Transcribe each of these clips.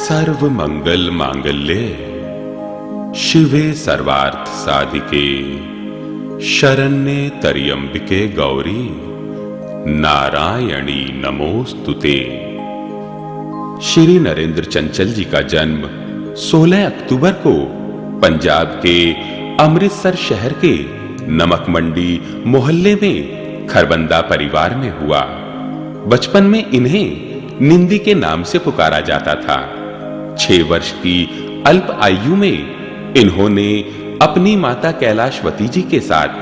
सर्व मंगल मांगल्ये शिवे सर्वार्थ साधिके शरण्ये त्र्यंबिके गौरी नारायणी नमोस्तुते। श्री नरेंद्र चंचल जी का जन्म 16 अक्टूबर को पंजाब के अमृतसर शहर के नमक मंडी मोहल्ले में खरबंदा परिवार में हुआ। बचपन में इन्हें निंदी के नाम से पुकारा जाता था। 6 वर्ष की अल्प आयु में इन्होंने अपनी माता कैलाशवती जी के साथ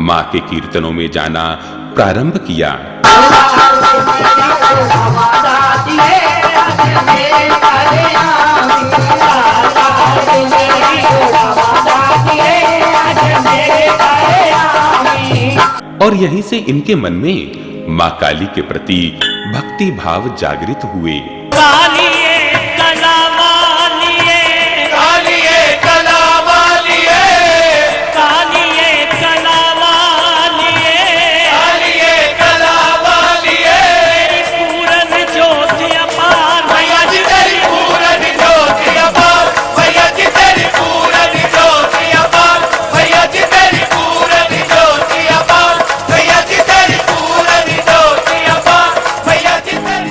मां के कीर्तनों में जाना प्रारंभ किया। और यहीं से इनके मन में मां काली के प्रति भक्ति भाव जागृत हुए।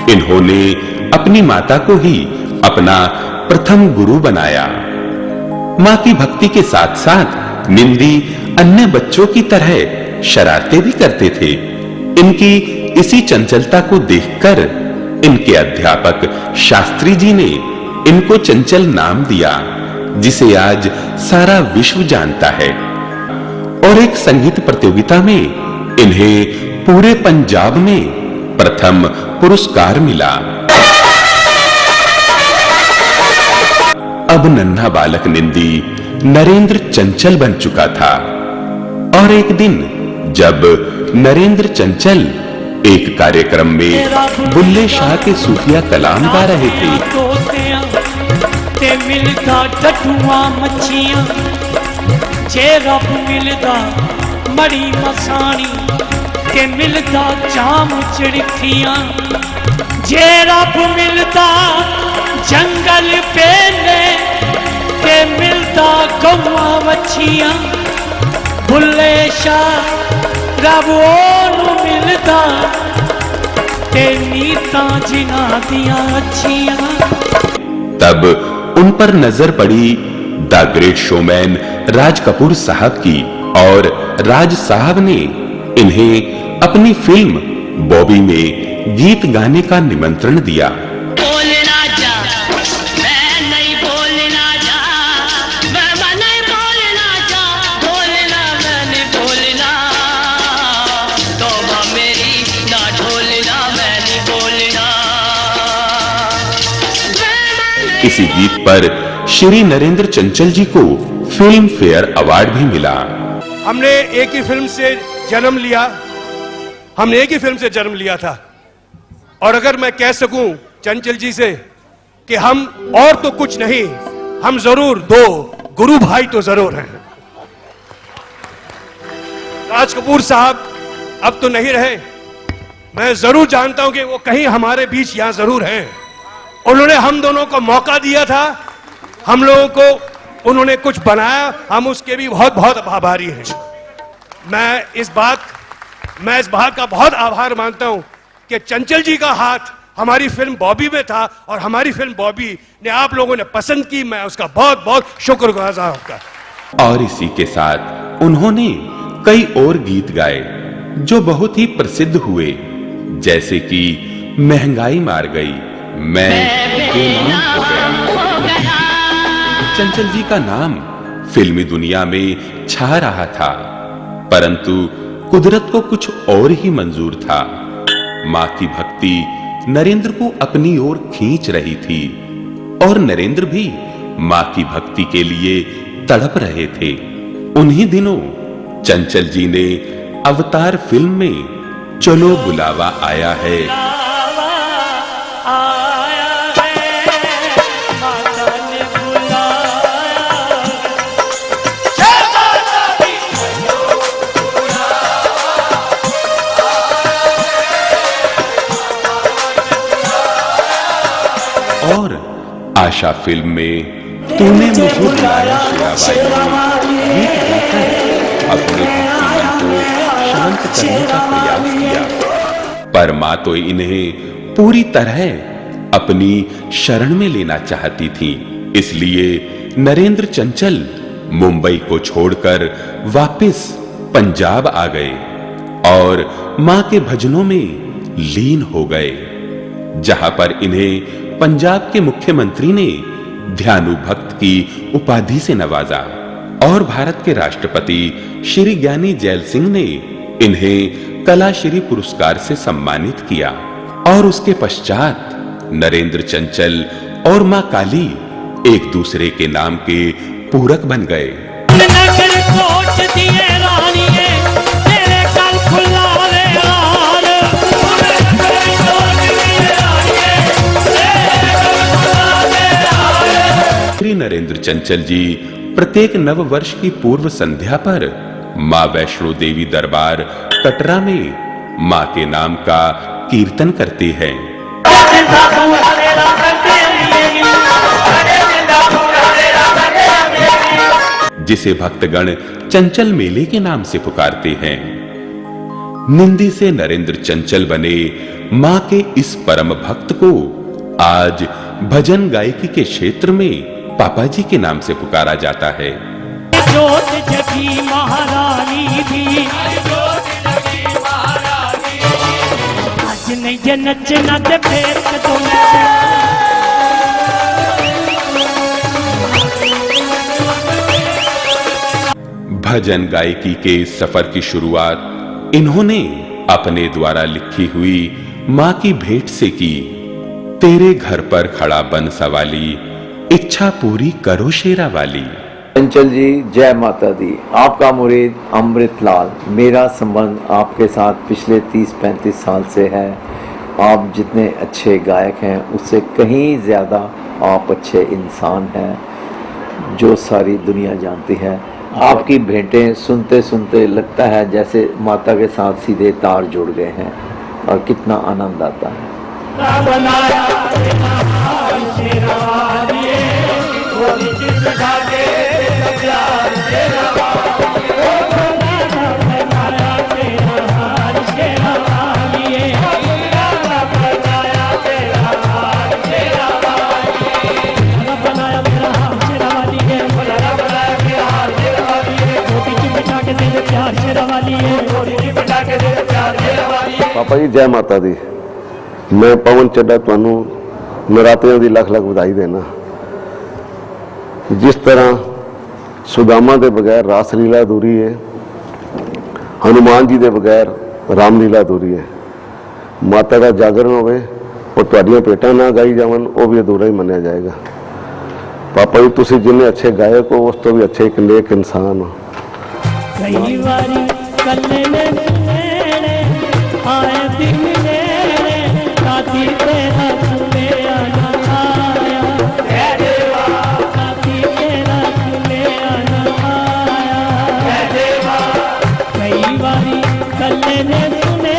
इन्होंने अपनी माता को ही अपना प्रथम गुरु बनाया। मां की भक्ति के साथ साथ निंदी अन्य बच्चों की तरह शरारतें भी करते थे। इनकी इसी चंचलता को देखकर इनके अध्यापक शास्त्री जी ने इनको चंचल नाम दिया, जिसे आज सारा विश्व जानता है। और एक संगीत प्रतियोगिता में इन्हें पूरे पंजाब में प्रथम पुरस्कार मिला। अब नन्हा बालक निंदी नरेंद्र चंचल बन चुका था। और एक दिन जब नरेंद्र चंचल एक कार्यक्रम में बुल्ले शाह के सूफिया कलाम गा रहे थे, ते मिलदा डटुआ मच्छियां जे रब मिलदा मड़ी मसानी के मिलदा जाम चिड़िखियां जे रब मिलदा जंगल पेले के मिलदा गौआ वछियां बुल्ले शाह रब ओनू मिलदा ते नीतां जिना दियां अच्छियां। तब उन पर नजर पड़ी the great showman Raj Kapoor साहब की, और राज साहब ने इन्हें अपनी फिल्म बॉबी में गीत गाने का निमंत्रण दिया। बोलना जा, मैं नहीं बोलना जा, मैं नहीं बोलना जा, बोलना मैं नहीं बोलना, तौबा मेरी ना ढोलना मैं नहीं बोलना। इसी गीत पर श्री नरेंद्र चंचल जी को फिल्म फेयर अवार्ड भी मिला। हमने एक ही फिल्म से जन्म लिया, हमने एक ही फिल्म से जन्म लिया था। और अगर मैं कह सकूं चंचल जी से कि हम और तो कुछ नहीं, हम जरूर 2 गुरु भाई तो जरूर हैं। राज कपूर साहब अब तो नहीं रहे, मैं जरूर जानता हूं कि वो कहीं हमारे बीच यहां जरूर हैं। उन्होंने हम दोनों को मौका दिया था, हम लोगों को उन्होंने कुछ बनाया, हम उसके भी बहुत बहुत आभारी हैं। मैं इस बात का बहुत आभार मानता हूं कि चंचल जी का हाथ हमारी फिल्म बॉबी में था, और हमारी फिल्म बॉबी ने आप लोगों ने पसंद की, मैं उसका बहुत बहुत शुक्रगुजार हूं। और इसी के साथ उन्होंने कई और गीत गाए जो बहुत ही प्रसिद्ध हुए, जैसे कि महंगाई मार गई, मैं बेईमान हो गया। चंचल जी का नाम फिल्मी दुनिया में छा रहा था, परंतु कुदरत को कुछ और ही मंजूर था। मां की भक्ति नरेंद्र को अपनी ओर खींच रही थी, और नरेंद्र भी मां की भक्ति के लिए तड़प रहे थे। उन्हीं दिनों चंचल जी ने अवतार फिल्म में चलो बुलावा आया है आशा फिल्म में तूने मुझे बुलाया शेरावाली गीत गाकर अपने भक्ति मन को शांत करने का प्रयास किया, पर मां तो इन्हें पूरी तरह अपनी शरण में लेना चाहती थी। इसलिए नरेंद्र चंचल मुंबई को छोड़कर वापस पंजाब आ गए और मां के भजनों में लीन हो गए, जहां पर इन्हें पंजाब के मुख्यमंत्री ने ध्यानु भक्त की उपाधि से नवाजा और भारत के राष्ट्रपति श्री ज्ञानी जैल सिंह ने इन्हें कलाश्री पुरस्कार से सम्मानित किया। और उसके पश्चात नरेंद्र चंचल और मां काली एक दूसरे के नाम के पूरक बन गए। श्री नरेंद्र चंचल जी प्रत्येक नव वर्ष की पूर्व संध्या पर मां वैष्णो देवी दरबार कटरा में मां के नाम का कीर्तन करते हैं, जिसे भक्तगण चंचल मेले के नाम से पुकारते हैं। निंदी से नरेंद्र चंचल बने मां के इस परम भक्त को आज भजन गायकी के क्षेत्र में पापा जी के नाम से पुकारा जाता है। जोत जगी महारानी भी, आज नहीं जे नचना ते फेर कदों भजन गायकी के सफर की शुरुआत इन्होंने अपने द्वारा लिखी हुई मां की भेंट से की। तेरे घर पर खड़ा बन सवाली, इच्छा पूरी करो शेरा वाली। चंचल जी जय माता दी। आपका मुरीद अमृतलाल। मेरा संबंध आपके साथ पिछले 30-35 साल से है। आप जितने अच्छे गायक हैं उससे कहीं ज़्यादा आप अच्छे इंसान हैं जो सारी दुनिया जानती है। आपकी भेंटें सुनते सुनते लगता है जैसे माता के साथ सीधे तार जुड़ गए हैं और कितना आनंद आता है। पापा जी जय माता दी। मैं पवन चड्डा ਤੁਹਾਨੂੰ नरातियां ਦੀ ਲੱਖ ਲੱਖ ਵਧਾਈ ਦੇਣਾ। जिस तरह सुदामा के बगैर रास लीला अधूरी है, हनुमान जी के बगैर रामलीला अधूरी है। माता का जागरण होवे और तुहाडियां भेंटां ना गाई जावन वो भी अधूरा ही मन्निया जाएगा। पापा जी तुसीं जिन्ने अच्छे गायक हो उस तो भी अच्छे एक नेक इंसान हो। कई बारी कल्ले ने आए दिन मेरे राती तेरा सुने आना आया, जय देवा राती तेरा सुने आना आया, जय देवा। कई बारी कल्ले ने सुने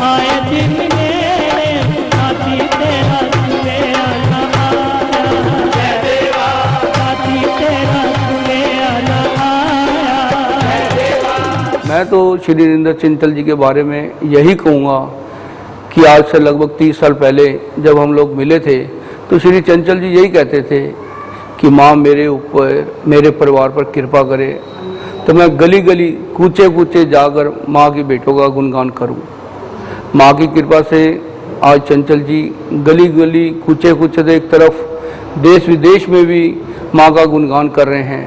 आए दिन मेरे राती तेरा सुने आना आया, जय देवा राती तेरा सुने आना आया, जय देवा। मैं तो श्री नरेंद्र चंचल जी के बारे में यही कहूँगा कि आज से लगभग 30 साल पहले जब हम लोग मिले थे तो श्री चंचल जी यही कहते थे कि माँ मेरे ऊपर मेरे परिवार पर कृपा करे। तो मैं गली गली कूचे कूचे जाकर माँ की बेटों का गुणगान करूँ। माँ की कृपा से आज चंचल जी गली गली कूचे कूचे से एक तरफ देश विदेश में भी माँ का गुणगान कर रहे हैं।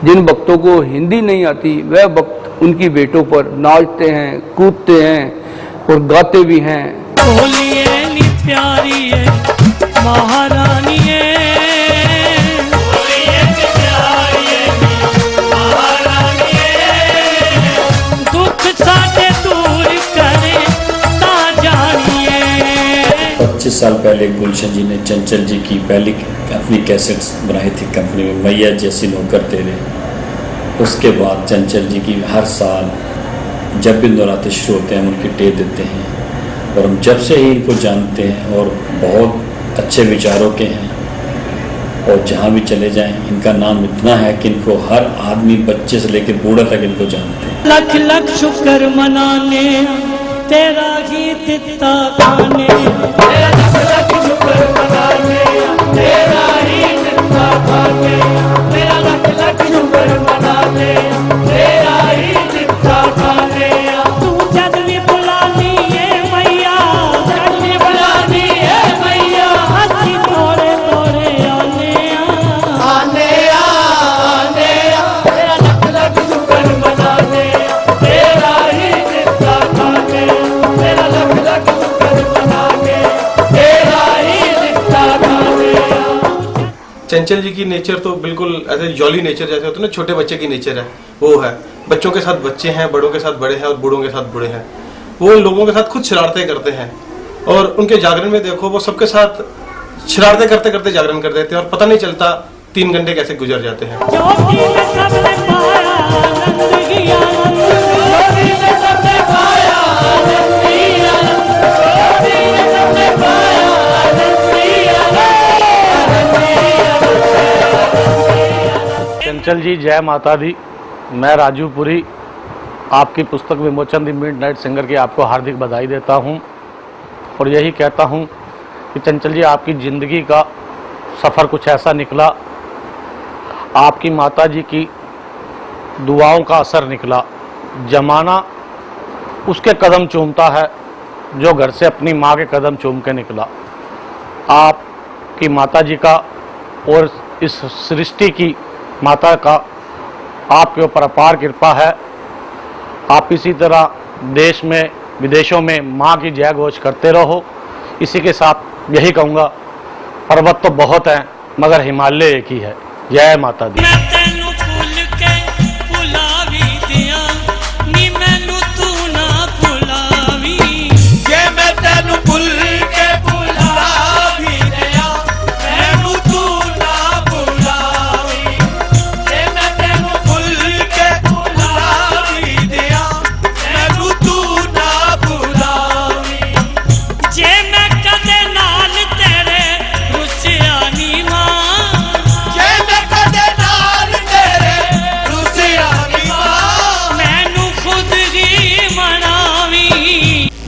जिन भक्तों को हिंदी नहीं आती वह भक्त उनकी बेटों पर नाचते हैं, कूदते हैं और गाते भी हैं। बोलिए नी प्यारी है महारानी है, बोलिए नी प्यारी है महारानी है, दुख साथे दूर करे ता जानिए। 25 साल पहले गुलशन जी ने चंचल जी की पहली अपनी कैसेट्स बनाई थी कंपनी में, मैया जैसी नौकर तेरे। उसके बाद चंचल जी की हर साल जब भी नवरात्रे शुरू होते हैं हम उनकी टेप देते हैं और हम जब से ही इनको जानते हैं और बहुत अच्छे विचारों के हैं और जहाँ भी चले जाएं इनका नाम इतना है कि इनको हर आदमी बच्चे से लेकर बूढ़ा तक इनको जानते हैं। लख लख शुक्र मनाने तेरा गीत दिता गाने, तेरा लख लख शुक्र मनाने तेरा ही दिता गाने, तेरा लख लख शुक्र मनाने तेरा ही दिता गाने। तू जद भी बुलानी है मैया, जद भी बुलानी है मैया, हंसी तोड़े तोड़े आने आने आने, तेरा लख लख शुक्र मनाने तेरा ही दिता गाने, तेरा लख लख शुक्र मनाने तेरा ही दिता गाने। चंचल जी की नेचर तो बिल्कुल ऐसे जॉली नेचर जैसे होते हैं ना, छोटे बच्चे की नेचर है वो है। बच्चों के साथ बच्चे हैं, बड़ों के साथ बड़े हैं और बूढ़ों के साथ बूढ़े हैं। वो लोगों के साथ खुद शरारतें करते हैं और उनके जागरण में देखो वो सबके साथ शरारतें करते करते जागरण कर देते हैं और पता नहीं चलता 3 घंटे कैसे गुजर जाते हैं। ज्योति में सबने पाया आनंद ही आनंद, ज्योति में सबने पाया आनंद ही आनंद, ज्योति में सबने पाया आनंद ही आनंद, आनंद ही आनंद। चंचल जी जय माता दी। मैं राजूपुरी आपकी पुस्तक विमोचन द मिडनाइट सिंगर की आपको हार्दिक बधाई देता हूं और यही कहता हूं कि चंचल जी आपकी ज़िंदगी का सफ़र कुछ ऐसा निकला, आपकी माता जी की दुआओं का असर निकला। जमाना उसके कदम चूमता है जो घर से अपनी माँ के कदम चूम के निकला। आपकी माता जी का और इस सृष्टि की माता का आपके ऊपर अपार कृपा है। आप इसी तरह देश में विदेशों में माँ की जय घोष करते रहो। इसी के साथ यही कहूँगा, पर्वत तो बहुत हैं मगर हिमालय एक ही है। जय माता दी। मैं तेनू भुल के भुलावी दिया नी मैनू तू ना भुलावी, जे मैं तेनू भुल के भुलावी दिया मैनू तू ना भुलावी, जे मैं तेनू भुल के भुलावी दिया मैनू तू ना भुलावी, जे मैं कदे नाल तेरे रुसिया नी मां,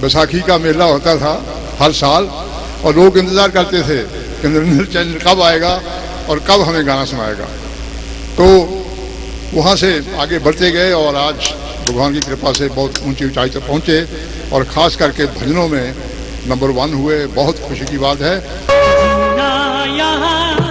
बैसाखी का मेला होता था हर साल और लोग इंतज़ार करते थे कि नरेंद्र चंद्र कब आएगा और कब हमें गाना सुनाएगा। तो वहाँ से आगे बढ़ते गए और आज भगवान की कृपा से बहुत ऊंची ऊंचाई तक पहुँचे और ख़ास करके भजनों में नंबर 1 हुए। बहुत खुशी की बात है। ना यहाँ